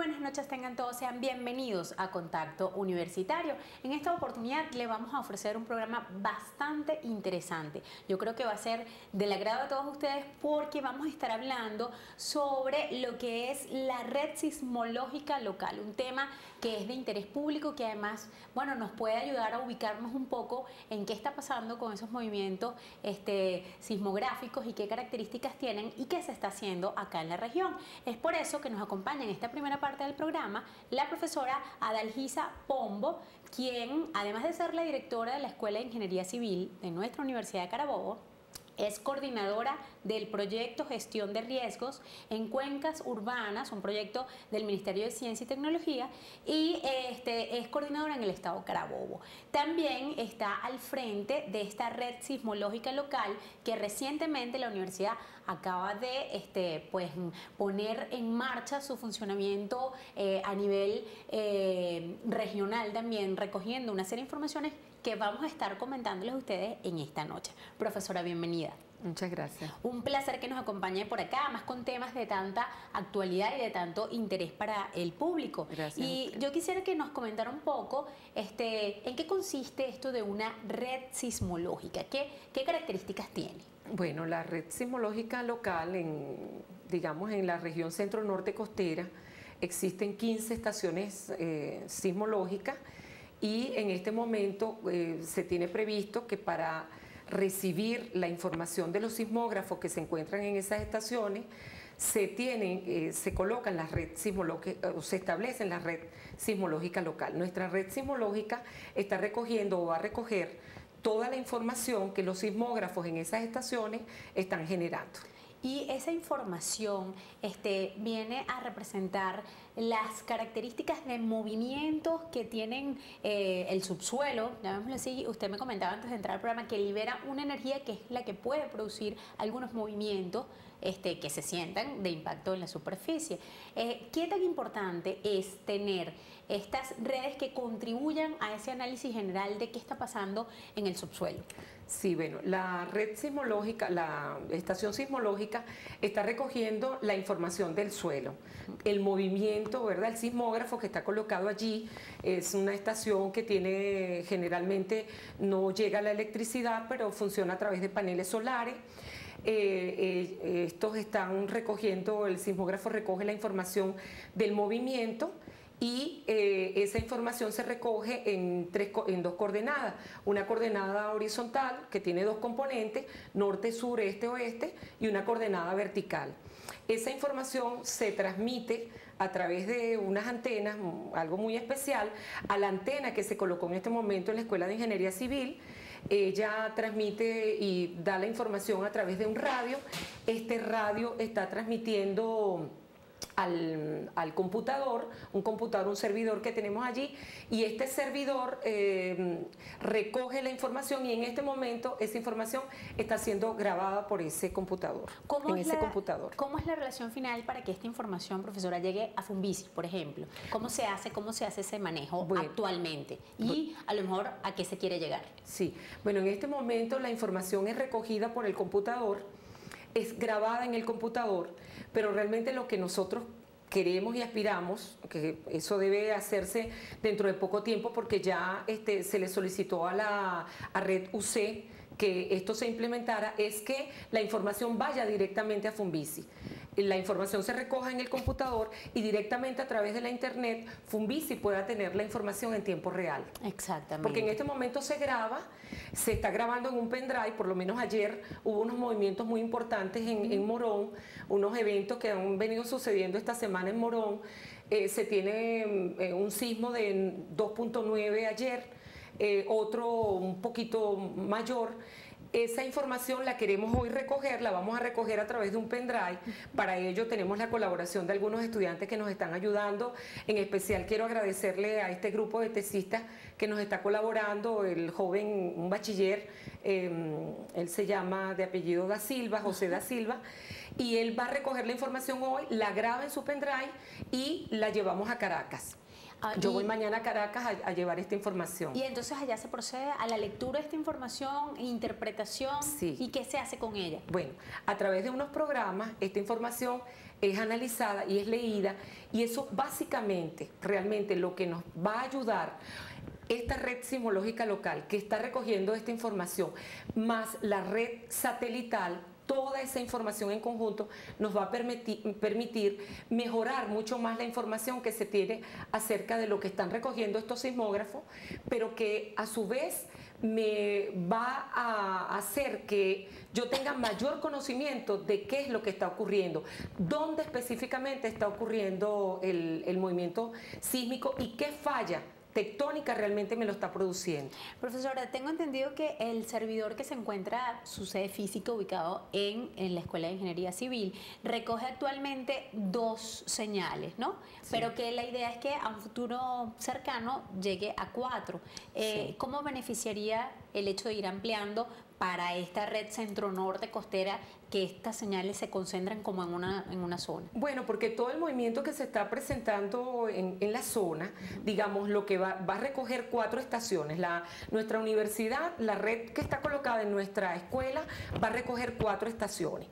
buenas noches tengan todos, sean bienvenidos a Contacto Universitario. En esta oportunidad le vamos a ofrecer un programa bastante interesante. Yo creo que va a ser del agrado de todos ustedes porque vamos a estar hablando sobre lo que es la red sismológica local, un tema que es de interés público, que además, bueno, nos puede ayudar a ubicarnos un poco en qué está pasando con esos movimientos sismográficos y qué características tienen y qué se está haciendo acá en la región. Es por eso que nos acompaña en esta primera parte del programa la profesora Adalgisa Pombo, quien, además de ser la directora de la Escuela de Ingeniería Civil de nuestra Universidad de Carabobo, es coordinadora del proyecto Gestión de Riesgos en Cuencas Urbanas, un proyecto del Ministerio de Ciencia y Tecnología, y es coordinadora en el Estado Carabobo. También está al frente de esta red sismológica local que recientemente la universidad acaba de poner en marcha su funcionamiento a nivel regional también, recogiendo una serie de informaciones que vamos a estar comentándoles a ustedes en esta noche. Profesora, bienvenida. Muchas gracias. Un placer que nos acompañe por acá, más con temas de tanta actualidad y de tanto interés para el público. Gracias. Y yo quisiera que nos comentara un poco en qué consiste esto de una red sismológica, qué características tiene. Bueno, la red sismológica local, digamos en la región centro-norte costera, existen 15 estaciones sismológicas y en este momento se tiene previsto que para recibir la información de los sismógrafos que se encuentran en esas estaciones, se colocan las redes sismológicas, o se establece la red sismológica local. Nuestra red sismológica está recogiendo o va a recoger toda la información que los sismógrafos en esas estaciones están generando. Y esa información viene a representar las características de movimientos que tienen el subsuelo, llamémoslo así. Usted me comentaba antes de entrar al programa que libera una energía que es la que puede producir algunos movimientos que se sientan de impacto en la superficie. ¿Qué tan importante es tener estas redes que contribuyan a ese análisis general de qué está pasando en el subsuelo? Sí, bueno, la red sismológica, la estación sismológica está recogiendo la información del suelo, el movimiento, ¿verdad? El sismógrafo que está colocado allí es una estación que tiene, generalmente no llega a la electricidad, pero funciona a través de paneles solares. Estos están recogiendo, el sismógrafo recoge la información del movimiento y esa información se recoge en dos coordenadas. Una coordenada horizontal que tiene dos componentes, norte, sur, este, oeste, y una coordenada vertical. Esa información se transmite a través de unas antenas, algo muy especial, a la antena que se colocó en este momento en la Escuela de Ingeniería Civil. Ella transmite y da la información a través de un radio. Este radio está transmitiendo al computador, un servidor que tenemos allí, y este servidor recoge la información y en este momento esa información está siendo grabada por ese computador. ¿Cómo es la relación final para que esta información, profesora, llegue a Funvisi, por ejemplo? ¿Cómo se hace ese manejo actualmente? Y a lo mejor ¿a qué se quiere llegar? Sí, bueno, en este momento la información es recogida por el computador, es grabada en el computador, pero realmente lo que nosotros queremos y aspiramos, que eso debe hacerse dentro de poco tiempo porque ya se le solicitó a Red UC que esto se implementara, es que la información vaya directamente a Funvisi. La información se recoja en el computador y directamente a través de la internet Funvisi pueda tener la información en tiempo real. Exactamente. Porque en este momento se está grabando en un pendrive. Por lo menos ayer hubo unos movimientos muy importantes en Morón, unos eventos que han venido sucediendo esta semana en Morón. Se tiene un sismo de 2.9 ayer, otro un poquito mayor. Esa información la queremos hoy recoger, la vamos a recoger a través de un pendrive. Para ello tenemos la colaboración de algunos estudiantes que nos están ayudando. En especial quiero agradecerle a este grupo de tesistas que nos está colaborando, el joven, un bachiller, él se llama de apellido Da Silva, José Da Silva, y él va a recoger la información hoy, la graba en su pendrive y la llevamos a Caracas. Yo voy mañana a Caracas a llevar esta información. Y entonces allá se procede a la lectura de esta información, interpretación. Sí. ¿Y qué se hace con ella? Bueno, a través de unos programas, esta información es analizada y es leída, y eso básicamente, realmente lo que nos va a ayudar, esta red sismológica local que está recogiendo esta información, más la red satelital, toda esa información en conjunto nos va a permitir mejorar mucho más la información que se tiene acerca de lo que están recogiendo estos sismógrafos, pero que a su vez me va a hacer que yo tenga mayor conocimiento de qué es lo que está ocurriendo, dónde específicamente está ocurriendo el movimiento sísmico y qué falla tectónica realmente me lo está produciendo. Profesora, tengo entendido que el servidor que se encuentra, su sede física ubicado en la Escuela de Ingeniería Civil, recoge actualmente 2 señales, ¿no? Sí. Pero que la idea es que a un futuro cercano llegue a 4. Sí. ¿Cómo beneficiaría el hecho de ir ampliando para esta red centro-norte costera que estas señales se concentran como en una zona? Bueno, porque todo el movimiento que se está presentando en la zona, digamos, lo que va a recoger 4 estaciones. Nuestra universidad, la red que está colocada en nuestra escuela, va a recoger 4 estaciones.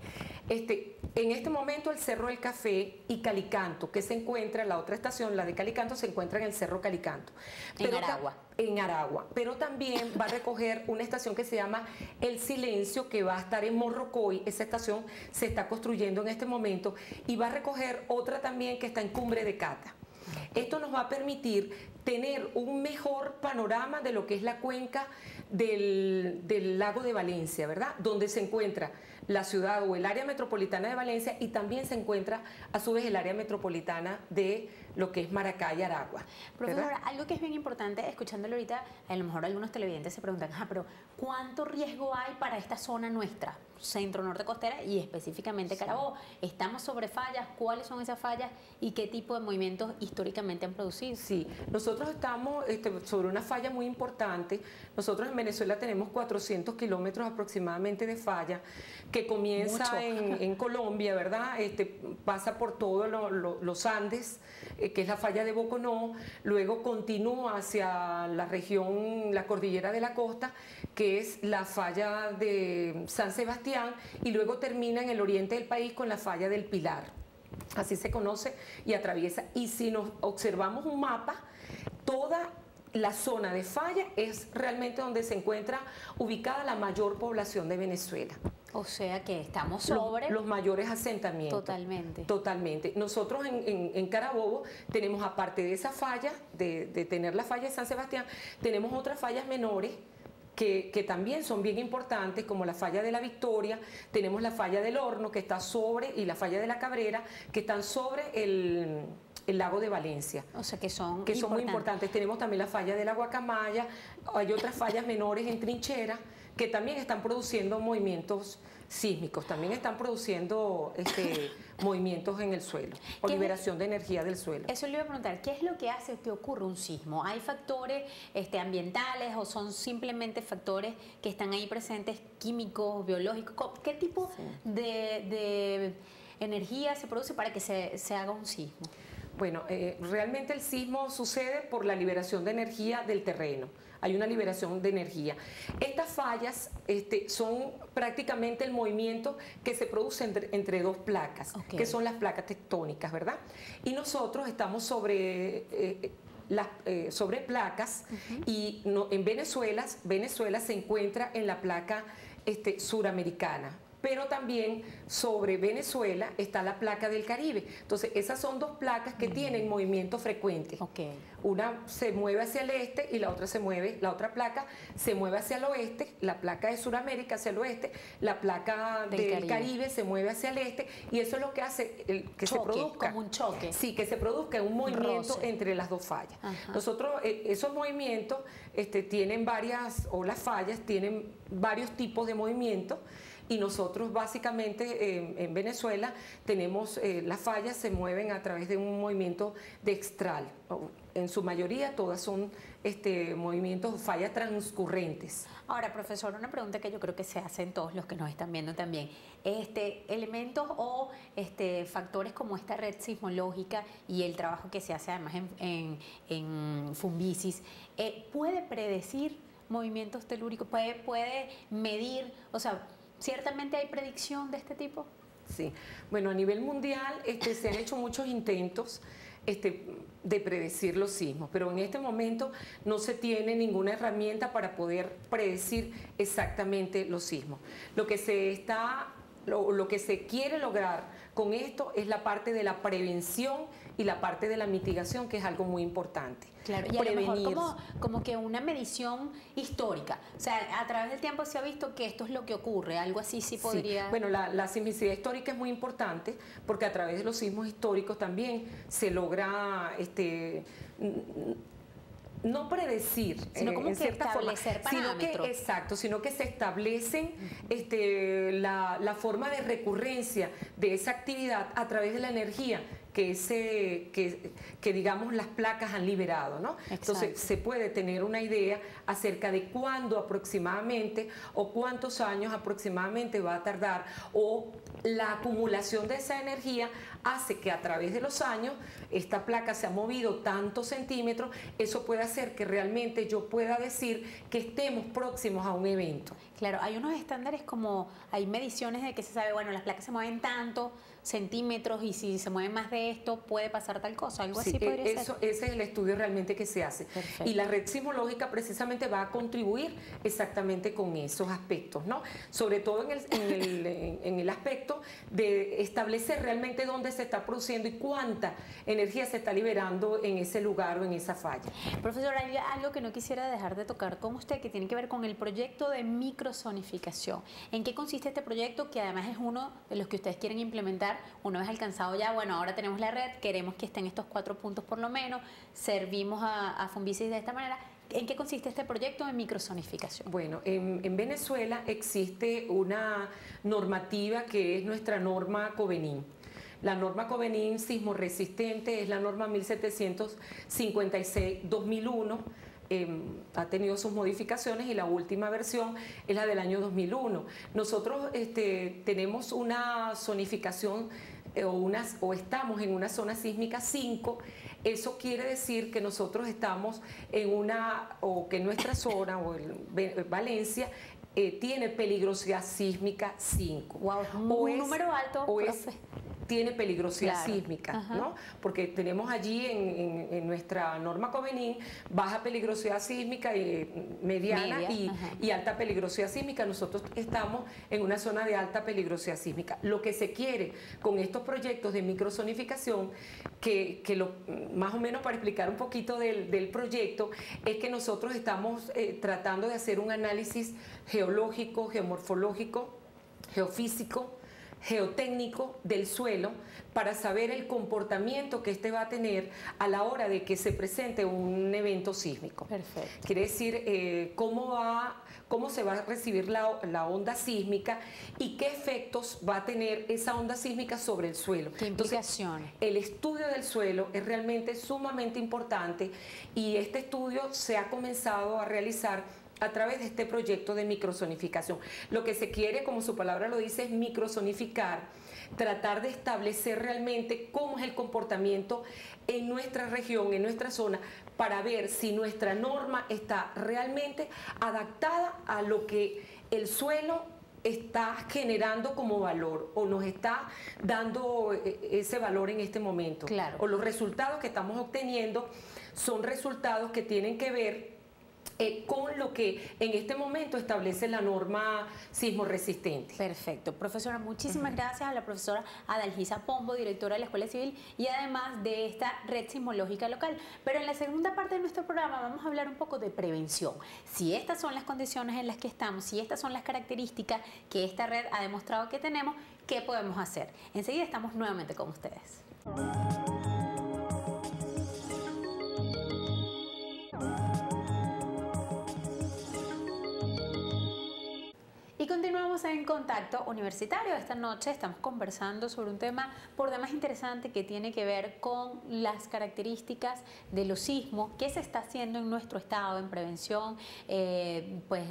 En este momento el Cerro del Café y Calicanto, que se encuentra, la otra estación, la de Calicanto, se encuentra en el Cerro Calicanto. En Aragua. En Aragua, pero también va a recoger una estación que se llama El Silencio, que va a estar en Morrocoy. Esa estación se está construyendo en este momento, y va a recoger otra también que está en Cumbre de Cata. Esto nos va a permitir tener un mejor panorama de lo que es la cuenca del lago de Valencia, ¿verdad? Donde se encuentra la ciudad o el área metropolitana de Valencia, y también se encuentra a su vez el área metropolitana de lo que es Maracay, Aragua. Profesora, algo que es bien importante, escuchándolo ahorita, a lo mejor algunos televidentes se preguntan, pero ¿cuánto riesgo hay para esta zona nuestra, centro-norte costera y específicamente Carabobo? ¿Estamos sobre fallas? ¿Cuáles son esas fallas? ¿Y qué tipo de movimientos históricamente han producido? Sí, nosotros estamos sobre una falla muy importante. Nosotros en Venezuela tenemos 400 kilómetros aproximadamente de falla, que comienza en Colombia, ¿verdad? Pasa por todos los Andes, que es la falla de Boconó, luego continúa hacia la región, la cordillera de la costa, que es la falla de San Sebastián, y luego termina en el oriente del país con la falla del Pilar. Así se conoce y atraviesa. Y si nos observamos un mapa, toda la zona de falla es realmente donde se encuentra ubicada la mayor población de Venezuela. O sea que estamos sobre los mayores asentamientos. Totalmente. Totalmente. Nosotros en Carabobo tenemos, aparte de esa falla, de tener la falla de San Sebastián, tenemos otras fallas menores que también son bien importantes, como la falla de la Victoria, tenemos la falla del Horno que está sobre, y la falla de la Cabrera, que están sobre el lago de Valencia. O sea que son muy importantes. Tenemos también la falla de la Guacamaya, hay otras fallas menores en Trinchera que también están produciendo movimientos sísmicos, también están produciendo movimientos en el suelo o liberación de energía del suelo. Eso le iba a preguntar, ¿qué es lo que hace que ocurra un sismo? ¿Hay factores ambientales o son simplemente factores que están ahí presentes, químicos, biológicos? ¿Qué tipo de energía se produce para que se haga un sismo? Bueno, realmente el sismo sucede por la liberación de energía del terreno. Hay una liberación de energía. Estas fallas son prácticamente el movimiento que se produce entre 2 placas, que son las placas tectónicas, ¿verdad? Y nosotros estamos sobre placas, y en Venezuela se encuentra en la placa suramericana. Pero también sobre Venezuela está la placa del Caribe. Entonces, esas son 2 placas que tienen movimiento frecuente. Una se mueve hacia el este y la otra placa se mueve hacia el oeste, la placa de Sudamérica hacia el oeste, la placa del Caribe se mueve hacia el este, y eso es lo que hace que se produzca como un choque. Sí, que se produzca un movimiento entre las 2 fallas. Ajá. Nosotros, esos movimientos tienen las fallas tienen varios tipos de movimientos. Y nosotros básicamente en Venezuela tenemos, las fallas se mueven a través de un movimiento dextral. En su mayoría todas son movimientos, fallas transcurrentes. Ahora, profesor, una pregunta que yo creo que se hacen todos los que nos están viendo también. Elementos o factores como esta red sismológica y el trabajo que se hace además en Fumbisis, ¿puede predecir movimientos telúricos? ¿Puede medir? O sea, ¿ciertamente hay predicción de este tipo? Sí, bueno, a nivel mundial se han hecho muchos intentos de predecir los sismos, pero en este momento no se tiene ninguna herramienta para poder predecir exactamente los sismos. Lo que se quiere lograr con esto es la parte de la prevención y la parte de la mitigación, que es algo muy importante. Claro, y a lo mejor como que una medición histórica. O sea, a través del tiempo se ha visto que esto es lo que ocurre, algo así sí podría... Sí. Bueno, la sismicidad histórica es muy importante porque a través de los sismos históricos también se logra no predecir, sino como en que cierta forma, parámetros. sino que se establecen la forma de recurrencia de esa actividad a través de la energía que digamos las placas han liberado, ¿no? Entonces se puede tener una idea acerca de cuándo aproximadamente o cuántos años aproximadamente va a tardar, o la acumulación de esa energía hace que a través de los años esta placa se ha movido tantos centímetros. Eso puede hacer que realmente yo pueda decir que estemos próximos a un evento. Claro, hay unos estándares, como hay mediciones de que se sabe, bueno, las placas se mueven tanto centímetros y si se mueve más de esto puede pasar tal cosa, algo así podría ser. Ese es el estudio realmente que se hace. Perfecto. Y la red sismológica precisamente va a contribuir exactamente con esos aspectos, ¿no? Sobre todo en el aspecto de establecer realmente dónde se está produciendo y cuánta energía se está liberando en ese lugar o en esa falla. Profesor, hay algo que no quisiera dejar de tocar con usted, que tiene que ver con el proyecto de microzonificación. ¿En qué consiste este proyecto, que además es uno de los que ustedes quieren implementar una vez alcanzado ya? Bueno, ahora tenemos la red, queremos que estén estos 4 puntos por lo menos, servimos a Fumbisis de esta manera. ¿En qué consiste este proyecto de microzonificación? Bueno, en Venezuela existe una normativa que es nuestra norma Covenin. La norma Covenin sismo resistente es la norma 1756-2001. Ha tenido sus modificaciones y la última versión es la del año 2001. Nosotros tenemos una zonificación o estamos en una zona sísmica 5. Eso quiere decir que nosotros estamos que nuestra zona Valencia tiene peligrosidad sísmica 5. Wow, un número alto, tiene peligrosidad sísmica, ¿no? Porque tenemos allí en nuestra norma Covenin baja peligrosidad sísmica, mediana y alta peligrosidad sísmica. Nosotros estamos en una zona de alta peligrosidad sísmica. Lo que se quiere con estos proyectos de microzonificación, más o menos para explicar un poquito del proyecto, es que nosotros estamos tratando de hacer un análisis geológico, geomorfológico, geofísico, geotécnico del suelo para saber el comportamiento que va a tener a la hora de que se presente un evento sísmico. Perfecto. Quiere decir cómo se va a recibir la onda sísmica y qué efectos va a tener esa onda sísmica sobre el suelo. ¿Qué implicaciones? Entonces, el estudio del suelo es realmente sumamente importante y este estudio se ha comenzado a realizar a través de este proyecto de microzonificación. Lo que se quiere, como su palabra lo dice, es microzonificar, tratar de establecer realmente cómo es el comportamiento en nuestra región, en nuestra zona, para ver si nuestra norma está realmente adaptada a lo que el suelo está generando como valor o nos está dando ese valor en este momento. Claro. O los resultados que estamos obteniendo son resultados que tienen que ver con lo que en este momento establece la norma sismo resistente. Perfecto. Profesora, muchísimas gracias a la profesora Adalgisa Pombo, directora de la Escuela Civil y además de esta red sismológica local. Pero en la segunda parte de nuestro programa vamos a hablar un poco de prevención. Si estas son las condiciones en las que estamos, si estas son las características que esta red ha demostrado que tenemos, ¿qué podemos hacer? Enseguida estamos nuevamente con ustedes. Y continuamos en Contacto Universitario. Esta noche estamos conversando sobre un tema por demás interesante que tiene que ver con las características de los sismos, qué se está haciendo en nuestro estado en prevención, pues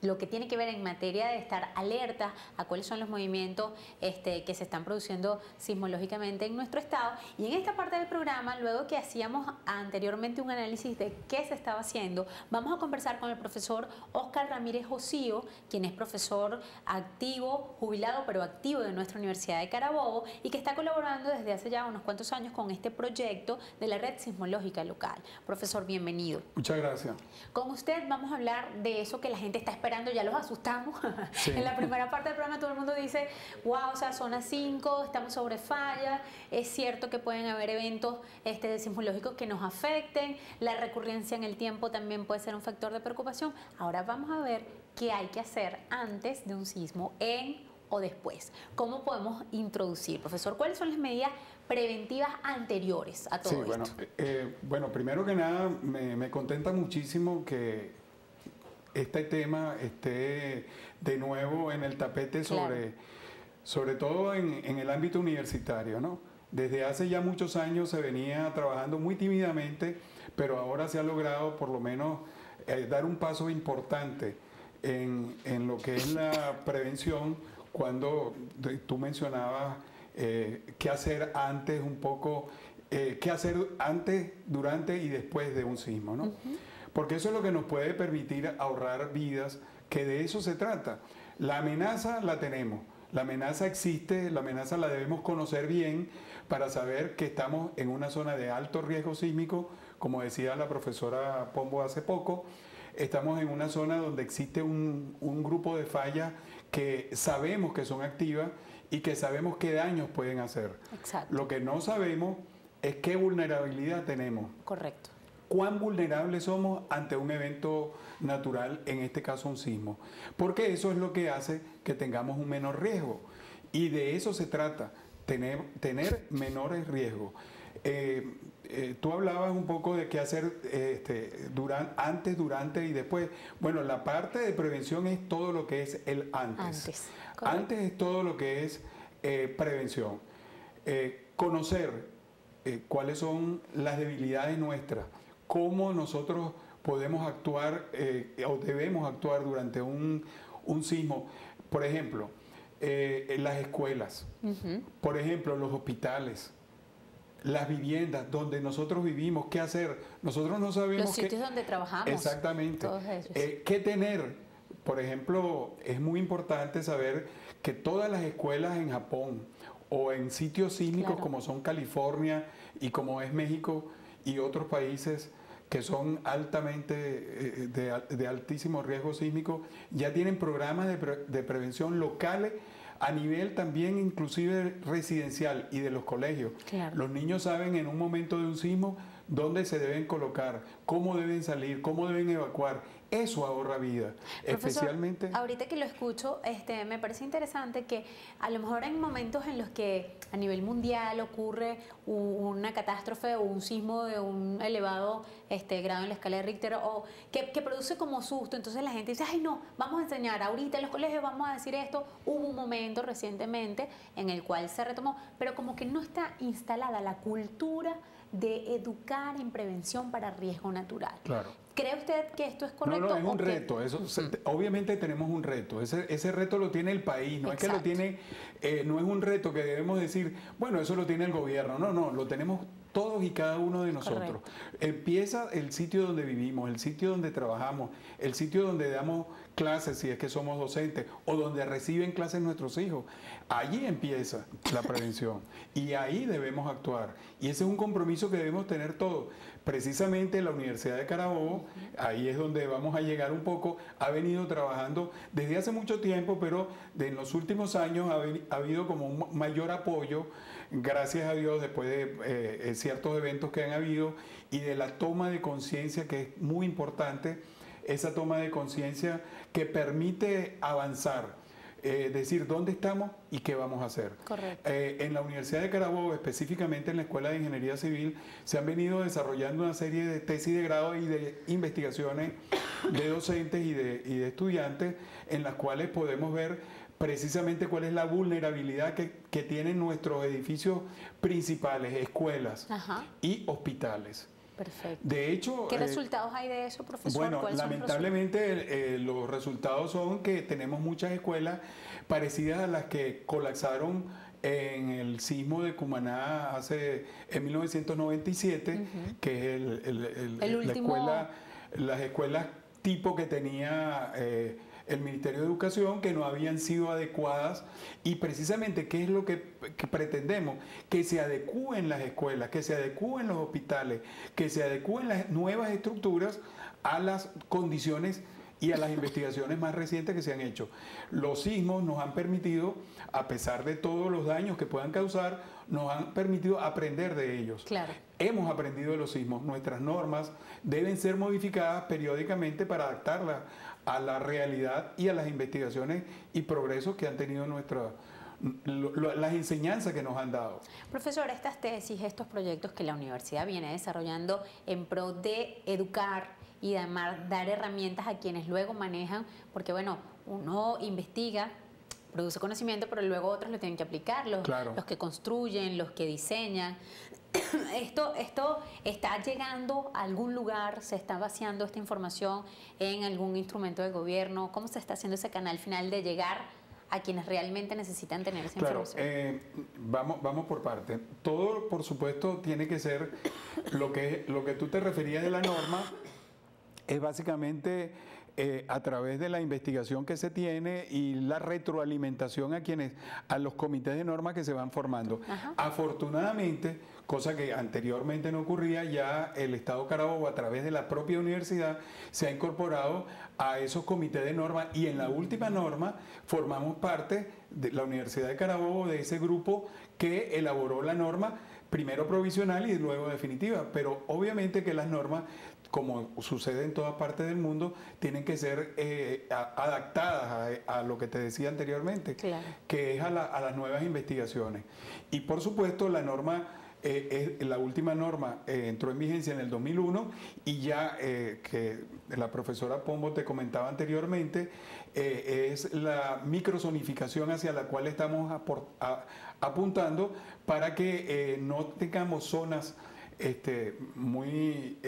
lo que tiene que ver en materia de estar alerta a cuáles son los movimientos que se están produciendo sismológicamente en nuestro estado. Y en esta parte del programa, luego que hacíamos anteriormente un análisis de qué se estaba haciendo, vamos a conversar con el profesor Óscar Ramírez Josío, quien es profesor activo, jubilado, pero activo de nuestra Universidad de Carabobo y que está colaborando desde hace ya unos cuantos años con este proyecto de la red sismológica local. Profesor, bienvenido. Muchas gracias. Con usted vamos a hablar de eso que la gente está esperando, ya los asustamos. Sí. En la primera parte del programa todo el mundo dice, wow, o sea, zona 5, estamos sobre falla, es cierto que pueden haber eventos sismológicos que nos afecten, la recurrencia en el tiempo también puede ser un factor de preocupación. Ahora vamos a ver qué hay que hacer antes de un sismo, o después. ¿Cómo podemos introducir, profesor? ¿Cuáles son las medidas preventivas anteriores a todo esto? Bueno, primero que nada, me contenta muchísimo que este tema esté de nuevo en el tapete sobre todo en el ámbito universitario, ¿no? Desde hace ya muchos años se venía trabajando muy tímidamente, pero ahora se ha logrado por lo menos dar un paso importante en lo que es la prevención, cuando tú mencionabas qué hacer antes un poco, qué hacer antes, durante y después de un sismo, ¿no? Porque eso es lo que nos puede permitir ahorrar vidas, que de eso se trata. La amenaza la tenemos, la amenaza existe, la amenaza la debemos conocer bien para saber que estamos en una zona de alto riesgo sísmico, como decía la profesora Pombo hace poco. Estamos en una zona donde existe un grupo de fallas que sabemos que son activas y que sabemos qué daños pueden hacer. Exacto. Lo que no sabemos es qué vulnerabilidad tenemos. Correcto. Cuán vulnerables somos ante un evento natural, en este caso un sismo. Porque eso es lo que hace que tengamos un menor riesgo. Y de eso se trata, tener menores riesgos. Tú hablabas un poco de qué hacer antes, durante y después. Bueno, la parte de prevención es todo lo que es el antes. Antes es todo lo que es prevención. Conocer cuáles son las debilidades nuestras, cómo nosotros podemos actuar o debemos actuar durante un sismo. Por ejemplo, en las escuelas, por ejemplo, los hospitales, las viviendas donde nosotros vivimos, qué hacer. Nosotros no sabemos los sitios donde trabajamos. Exactamente. Todos ellos. ¿Qué tener? Por ejemplo, es muy importante saber que todas las escuelas en Japón o en sitios sísmicos como son California y como es México y otros países que son altamente de altísimo riesgo sísmico, ya tienen programas de prevención locales a nivel también inclusive residencial y de los colegios. Claro. Los niños saben en un momento de un sismo dónde se deben colocar, cómo deben salir, cómo deben evacuar. Eso ahorra vida. Profesor, especialmente... ahorita que lo escucho, me parece interesante que a lo mejor en momentos en los que a nivel mundial ocurre una catástrofe o un sismo de un elevado grado en la escala de Richter o que produce como susto, entonces la gente dice, ay no, vamos a enseñar ahorita en los colegios, vamos a decir esto. Hubo un momento recientemente en el cual se retomó, pero como que no está instalada la cultura de educar en prevención para riesgo natural. Claro. ¿Cree usted que esto es correcto? No, es un reto. Eso, obviamente tenemos un reto. Ese reto lo tiene el país. No Exacto. Es que lo tiene, no es un reto que debemos decir, bueno, eso lo tiene el gobierno. No, lo tenemos todos y cada uno de nosotros. Correcto. Empieza el sitio donde vivimos, el sitio donde trabajamos, el sitio donde damos clases, si es que somos docentes, o donde reciben clases nuestros hijos. Allí empieza la prevención y ahí debemos actuar. Y ese es un compromiso que debemos tener todos. Precisamente la Universidad de Carabobo, ahí es donde vamos a llegar un poco, ha venido trabajando desde hace mucho tiempo, pero en los últimos años ha habido como un mayor apoyo, gracias a Dios, después de ciertos eventos que han habido y de la toma de conciencia, que es muy importante, esa toma de conciencia que permite avanzar. Decir dónde estamos y qué vamos a hacer. Correcto. En la Universidad de Carabobo, específicamente en la Escuela de Ingeniería Civil, se han venido desarrollando una serie de tesis de grado y de investigaciones de docentes y de estudiantes en las cuales podemos ver precisamente cuál es la vulnerabilidad que tienen nuestros edificios principales, escuelas y hospitales. Perfecto. De hecho, ¿Qué resultados hay de eso, profesor? Bueno, lamentablemente los resultados son que tenemos muchas escuelas parecidas a las que colapsaron en el sismo de Cumaná en 1997, que es el último... las escuelas tipo que tenía el Ministerio de Educación, que no habían sido adecuadas, y precisamente qué es lo que pretendemos, que se adecúen las escuelas, que se adecúen los hospitales, que se adecúen las nuevas estructuras a las condiciones y a las investigaciones más recientes que se han hecho. Los sismos nos han permitido, a pesar de todos los daños que puedan causar, nos han permitido aprender de ellos. Claro. Hemos aprendido de los sismos. Nuestras normas deben ser modificadas periódicamente para adaptarlas a la realidad y a las investigaciones y progresos que han tenido las enseñanzas que nos han dado. Profesor, estas tesis, estos proyectos que la universidad viene desarrollando en pro de educar y además dar herramientas a quienes luego manejan, porque bueno, uno investiga, produce conocimiento, pero luego otros lo tienen que aplicar, los que construyen, los que diseñan. Esto está llegando a algún lugar, se está vaciando esta información en algún instrumento de gobierno. ¿Cómo se está haciendo ese canal final de llegar a quienes realmente necesitan tener esa información? Vamos por parte. Todo, por supuesto, tiene que ser lo que tú te referías de la norma, es básicamente a través de la investigación que se tiene y la retroalimentación a los comités de normas que se van formando. Ajá. Afortunadamente, cosa que anteriormente no ocurría, ya el Estado Carabobo, a través de la propia universidad, se ha incorporado a esos comités de normas, y en la última norma formamos parte de la Universidad de Carabobo, de ese grupo que elaboró la norma, primero provisional y luego definitiva. Pero obviamente que las normas, como sucede en todas partes del mundo, tienen que ser adaptadas a lo que te decía anteriormente, claro, que es a las nuevas investigaciones. Y por supuesto la norma, la última norma entró en vigencia en el 2001, y ya que la profesora Pombo te comentaba anteriormente, es la microzonificación hacia la cual estamos apuntando para que no tengamos zonas muy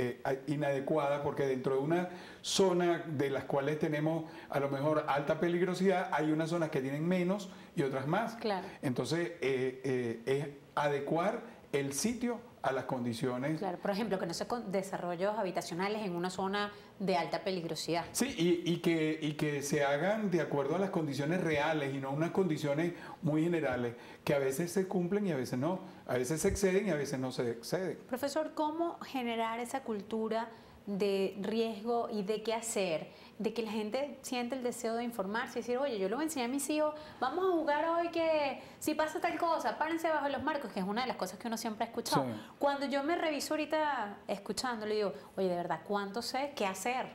inadecuada, porque dentro de una zona de las cuales tenemos a lo mejor alta peligrosidad, hay unas zonas que tienen menos y otras más. Claro. Entonces, es adecuar el sitio a las condiciones. Claro, por ejemplo, que no se desarrollos habitacionales en una zona de alta peligrosidad. Sí, y que se hagan de acuerdo a las condiciones reales y no unas condiciones muy generales, que a veces se cumplen y a veces no, a veces se exceden y a veces no se exceden. Profesor, ¿cómo generar esa cultura de riesgo y de qué hacer, de que la gente siente el deseo de informarse y decir, oye, yo le voy a enseñar a mis hijos, vamos a jugar hoy que si pasa tal cosa, párense bajo los marcos, que es una de las cosas que uno siempre ha escuchado? Sí. Cuando yo me reviso ahorita escuchando, le digo, oye, de verdad, ¿cuánto sé? ¿Qué hacer?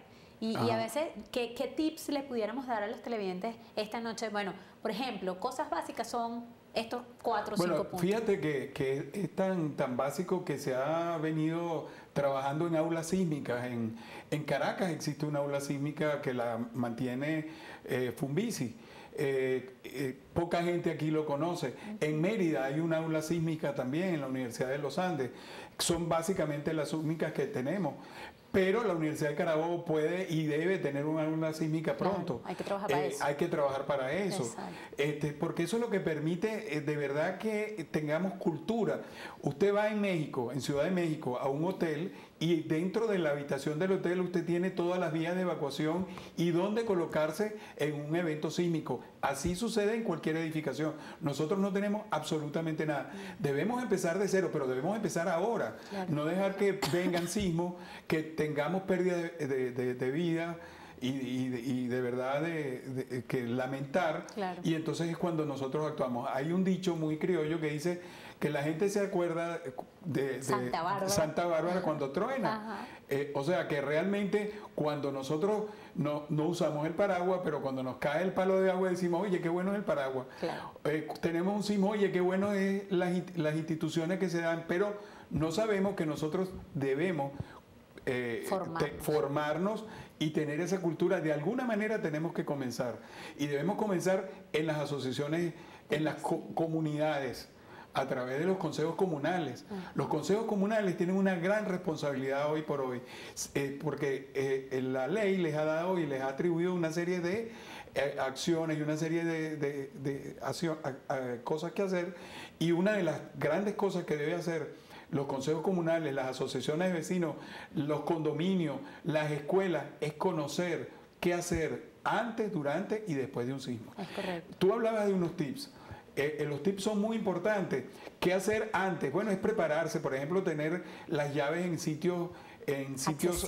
Y a veces, ¿qué tips le pudiéramos dar a los televidentes esta noche? Bueno, por ejemplo, cosas básicas son estos 4 o 5 puntos. Fíjate que es tan básico que se ha venido trabajando en aulas sísmicas. En Caracas existe una aula sísmica que la mantiene Funvisi. Poca gente aquí lo conoce. En Mérida hay una aula sísmica también, en la Universidad de los Andes. Son básicamente las únicas que tenemos. Pero la Universidad de Carabobo puede y debe tener una aula sísmica pronto. Claro, hay que trabajar para eso. Hay que trabajar para eso. Porque eso es lo que permite de verdad que tengamos cultura. Usted va en México, en Ciudad de México, a un hotel, y dentro de la habitación del hotel usted tiene todas las vías de evacuación y dónde colocarse en un evento sísmico. Así sucede en cualquier edificación. Nosotros no tenemos absolutamente nada. Debemos empezar de cero, pero debemos empezar ahora. Claro. No dejar que vengan sismos, que tengamos pérdida de vida y de verdad que lamentar. Claro. Y entonces es cuando nosotros actuamos. Hay un dicho muy criollo que dice que la gente se acuerda de Santa Bárbara cuando truena. O sea que realmente cuando nosotros no usamos el paraguas, pero cuando nos cae el palo de agua decimos, oye, qué bueno es el paraguas. Claro. Tenemos un sismo, oye, qué bueno es las instituciones que se dan, pero no sabemos que nosotros debemos formarnos y tener esa cultura. De alguna manera tenemos que comenzar, y debemos comenzar en las asociaciones, en las comunidades. a través de los consejos comunales. Los consejos comunales tienen una gran responsabilidad hoy por hoy, porque la ley les ha dado y les ha atribuido una serie de acciones y una serie de cosas que hacer, y una de las grandes cosas que debe hacer los consejos comunales, las asociaciones de vecinos, los condominios, las escuelas, es conocer qué hacer antes, durante y después de un sismo. Es correcto. Tú hablabas de unos tips. Los tips son muy importantes. ¿Qué hacer antes? Bueno, es prepararse, por ejemplo, tener las llaves en sitios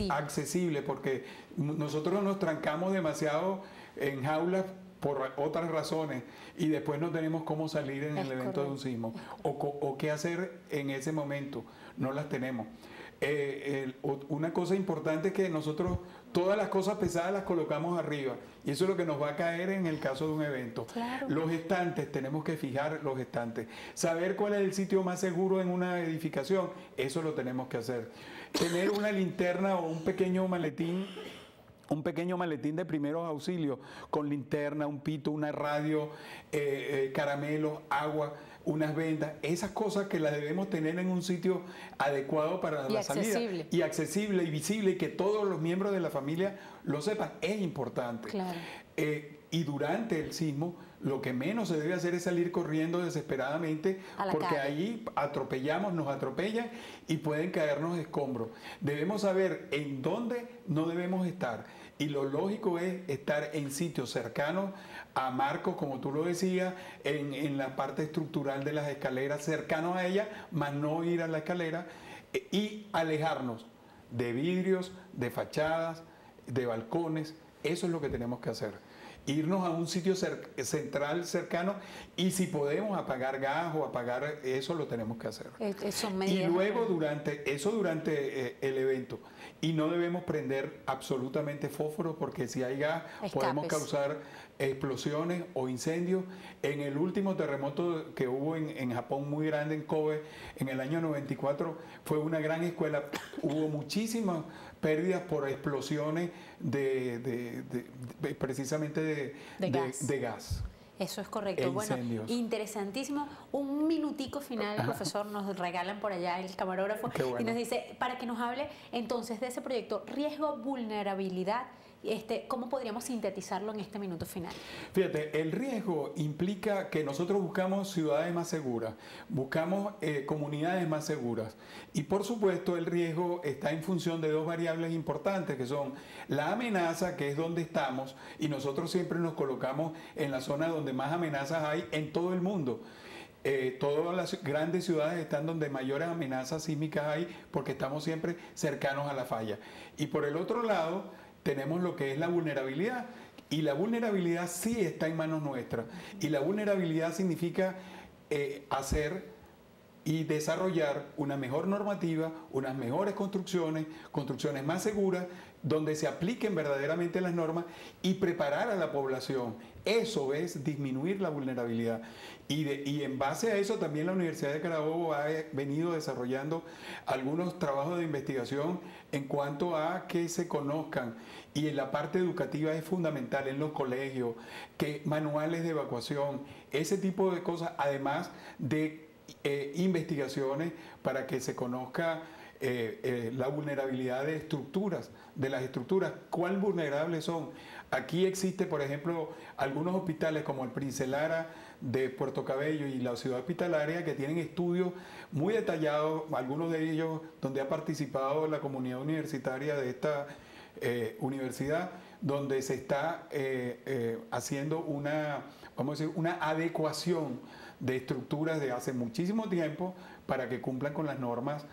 accesibles, porque nosotros nos trancamos demasiado en jaulas por otras razones y después no tenemos cómo salir en el evento de un sismo o qué hacer en ese momento, no las tenemos. Una cosa importante es que nosotros todas las cosas pesadas las colocamos arriba y eso es lo que nos va a caer en el caso de un evento. Claro. Los estantes, tenemos que fijar los estantes, saber cuál es el sitio más seguro en una edificación, eso lo tenemos que hacer. Tener una linterna o un pequeño maletín de primeros auxilios, con linterna, un pito, una radio, caramelos, agua, unas vendas, esas cosas que las debemos tener en un sitio adecuado para la salida. Y accesible y visible, y que todos los miembros de la familia lo sepan, es importante. Claro. Y durante el sismo, lo que menos se debe hacer es salir corriendo desesperadamente, porque ahí nos atropellan y pueden caernos escombros. Debemos saber en dónde no debemos estar. Y lo lógico es estar en sitios cercanos a marcos, como tú lo decías, en la parte estructural de las escaleras, cercanos a ellas, más no ir a la escalera, y alejarnos de vidrios, de fachadas, de balcones. Eso es lo que tenemos que hacer. Irnos a un sitio central cercano, y si podemos apagar gas o apagar eso, lo tenemos que hacer. Y luego durante el evento. Y no debemos prender absolutamente fósforo, porque si hay gas podemos causar explosiones o incendios. En el último terremoto que hubo en Japón, muy grande, en Kobe, en el año 94, fue una gran escuela. Hubo muchísimas pérdidas por explosiones precisamente de gas. Eso es correcto. Bueno, interesantísimo. Un minutico final, profesor, nos regalan por allá el camarógrafo, y nos dice, para que nos hable entonces de ese proyecto, riesgo, vulnerabilidad, ¿cómo podríamos sintetizarlo en este minuto final? Fíjate, el riesgo implica que nosotros buscamos ciudades más seguras, buscamos comunidades más seguras, y por supuesto el riesgo está en función de dos variables importantes, que son la amenaza, que es donde estamos, y nosotros siempre nos colocamos en la zona donde más amenazas hay en todo el mundo. Todas las grandes ciudades están donde mayores amenazas sísmicas hay, porque estamos siempre cercanos a la falla. Y por el otro lado tenemos lo que es la vulnerabilidad, y la vulnerabilidad sí está en manos nuestras, y la vulnerabilidad significa hacer y desarrollar una mejor normativa, unas mejores construcciones más seguras, donde se apliquen verdaderamente las normas, y preparar a la población. Eso es disminuir la vulnerabilidad. Y en base a eso también la Universidad de Carabobo ha venido desarrollando algunos trabajos de investigación en cuanto a que se conozcan, y en la parte educativa es fundamental en los colegios, que manuales de evacuación, ese tipo de cosas, además de investigaciones para que se conozca la vulnerabilidad de las estructuras, cuál vulnerables son. Aquí existe, por ejemplo, algunos hospitales como el Prince Lara de Puerto Cabello y la Ciudad Hospitalaria, que tienen estudios muy detallados, algunos de ellos donde ha participado la comunidad universitaria de esta universidad, donde se está haciendo una adecuación de estructuras de hace muchísimo tiempo para que cumplan con las normas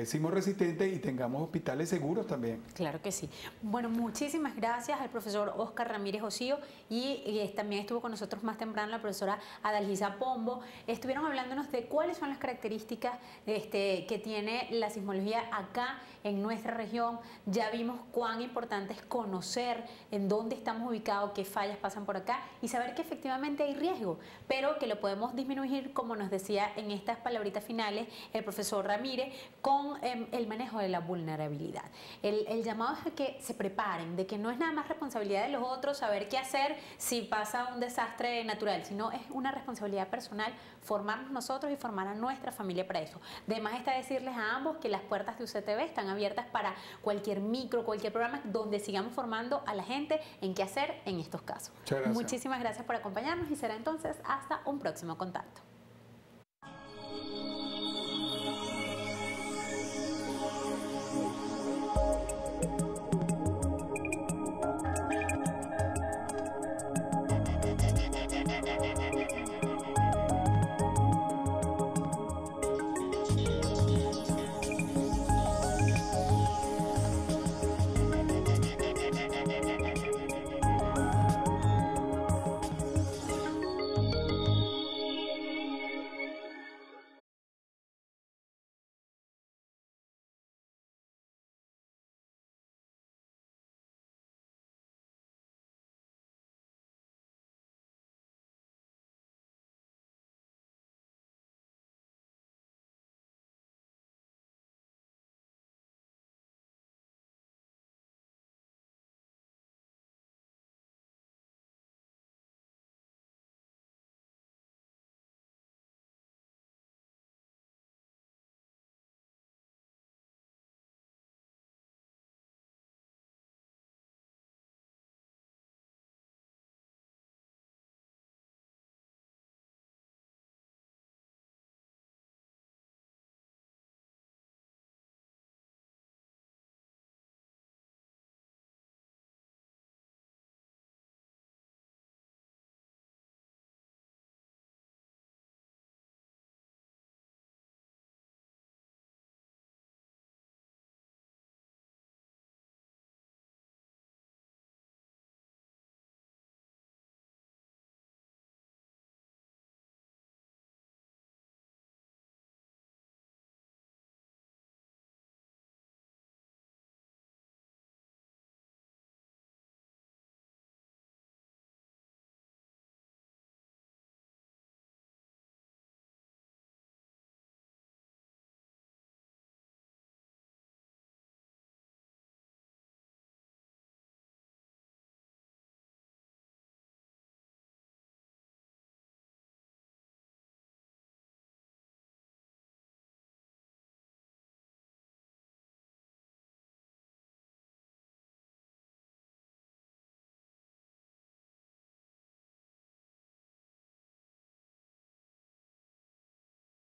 sismo resistentes y tengamos hospitales seguros también. Claro que sí. Bueno, muchísimas gracias al profesor Óscar Ramírez Osío, y también estuvo con nosotros más temprano la profesora Adalgisa Pombo. Estuvieron hablándonos de cuáles son las características que tiene la sismología acá en nuestra región. Ya vimos cuán importante es conocer en dónde estamos ubicados, qué fallas pasan por acá, y saber que efectivamente hay riesgo, pero que lo podemos disminuir, como nos decía en estas palabritas finales profesionales, el profesor Ramírez, con el manejo de la vulnerabilidad. El llamado es a que se preparen, de que no es nada más responsabilidad de los otros saber qué hacer si pasa un desastre natural, sino es una responsabilidad personal formarnos nosotros y formar a nuestra familia para eso. Además está decirles a ambos que las puertas de UCTV están abiertas para cualquier cualquier programa donde sigamos formando a la gente en qué hacer en estos casos. Muchas gracias. Muchísimas gracias por acompañarnos y será entonces hasta un próximo contacto.